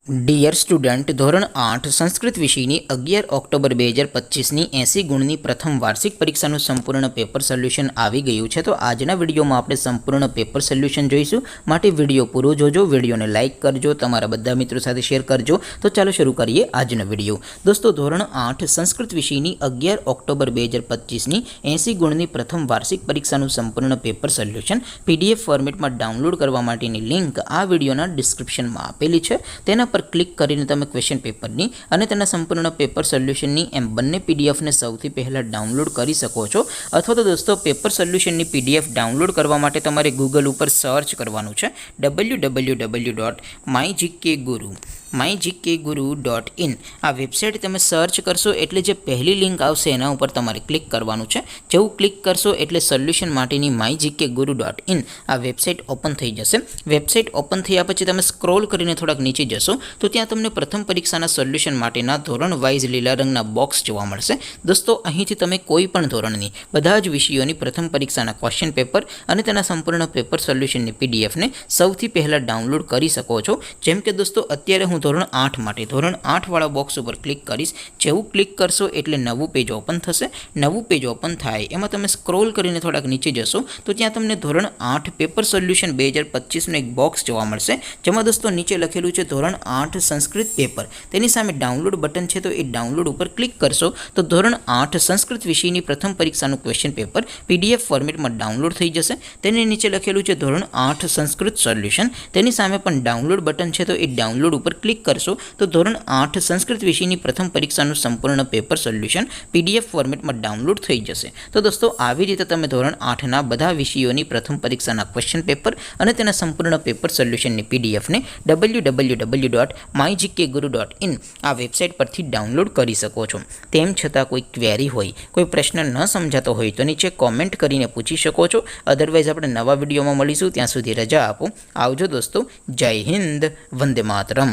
Dear student, ધોરણ 8 સંસ્કૃત વિષયની 11 October 2025ની 80 ગુણની પ્રથમ વાર્ષિક પરીક્ષાનું સંપૂર્ણ પેપર સોલ્યુશન આવી ગયું છે. તો આજના વિડીયોમાં આપણે સંપૂર્ણ પેપર સોલ્યુશન જોઈશું. માટે વિડીયો પૂરો જોજો, વિડીયોને લાઇક કરજો, તમારા બધા મિત્રો સાથે શેર કરજો. તો ચાલો શરૂ કરીએ આજનો વિડીયો. દોસ્તો, ધોરણ 8 સંસ્કૃત વિષયની 11 ઓક્ટોબર 2025ની 80 ગુણની પ્રથમ વાર્ષિક પરીક્ષાનું સંપૂર્ણ પેપર સોલ્યુશન PDF ફોર્મેટમાં ડાઉનલોડ કરવા માટેની લિંક આ વિડીયોના ડિસ્ક્રિપ્શનમાં આપેલી છે. તેના પર ક્લિક કરીને તમે ક્વેશ્ચન પેપરની અને તેના સંપૂર્ણ પેપર સોલ્યુશનની એમ બંને પીડીએફને સૌથી પહેલાં ડાઉનલોડ કરી શકો છો. અથવા તો દોસ્તો, પેપર સોલ્યુશનની PDF ડાઉનલોડ કરવા માટે તમારે ગૂગલ ઉપર સર્ચ કરવાનું છે www.mygkguru.in. આ વેબસાઇટ તમે સર્ચ કરશો એટલે જે પહેલી લિંક આવશે એના ઉપર તમારે ક્લિક કરવાનું છે. જેવું ક્લિક કરશો એટલે સોલ્યુશન માટેની mygkguru.in આ વેબસાઇટ ઓપન થઈ જશે. વેબસાઇટ ઓપન થયા પછી તમે સ્ક્રોલ કરીને થોડાક નીચે જશો તો ત્યાં તમને પ્રથમ પરીક્ષાના સોલ્યુશન માટેના ધોરણ વાઇઝ લીલા રંગના બોક્સ જોવા મળશે. દોસ્તો, અહીંથી તમે કોઈ પણ ધોરણની બધા જ વિષયોની પ્રથમ પરીક્ષાના ક્વેશ્ચન પેપર અને તેના સંપૂર્ણ પેપર સોલ્યુશનની PDFને સૌથી પહેલાં ડાઉનલોડ કરી શકો છો. જેમ કે દોસ્તો, અત્યારે હું ધોરણ 8 માટે ધોરણ 8 વાળા બોક્સ ઉપર ક્લિક કરીશ. જેવું ક્લિક કરશો એટલે નવું પેજ ઓપન થશે. નવું પેજ ઓપન થાય એમાં તમે સ્ક્રોલ કરીને થોડાક નીચે જશો તો ત્યાં તમને ધોરણ 8 પેપર સોલ્યુશન 2025નું એક બોક્સ જોવા મળશે. જેમાં દોસ્તો નીચે લખેલું છે ધોરણ 8 સંસ્કૃત પેપર. તેની સામે ડાઉનલોડ બટન છે, તો એ ડાઉનલોડ ઉપર ક્લિક કરશો તો ધોરણ 8 સંસ્કૃત વિષયની પ્રથમ પરીક્ષાનું ક્વેશ્ચન પેપર PDF ફોર્મેટમાં ડાઉનલોડ થઈ જશે. તેની નીચે લખેલું છે ધોરણ 8 સંસ્કૃત સોલ્યુશન. તેની સામે પણ ડાઉનલોડ બટન છે, તો એ ડાઉનલોડ ઉપર ક્લિક કરશો તો ધોરણ 8 સંસ્કૃત વિષયની પ્રથમ પરીક્ષાનું સંપૂર્ણ પેપર સોલ્યુશન PDF ફોર્મેટમાં ડાઉનલોડ થઈ જશે. તો દોસ્તો, આવી રીતે તમે ધોરણ 8ના બધા વિષયોની પ્રથમ પરીક્ષાના ક્વેશ્ચન પેપર અને તેના સંપૂર્ણ પેપર સોલ્યુશનની PDFને www.mygkguru.in આ વેબસાઇટ પરથી ડાઉનલોડ કરી શકો છો. તેમ છતાં કોઈ ક્વેરી હોય, કોઈ પ્રશ્ન ન સમજાતો હોય તો નીચે કોમેન્ટ કરીને પૂછી શકો છો. અધરવાઇઝ આપણે નવા વિડીયોમાં મળીશું. ત્યાં સુધી રજા આપો. આવજો દોસ્તો. જય હિન્દ. વંદે માતરમ.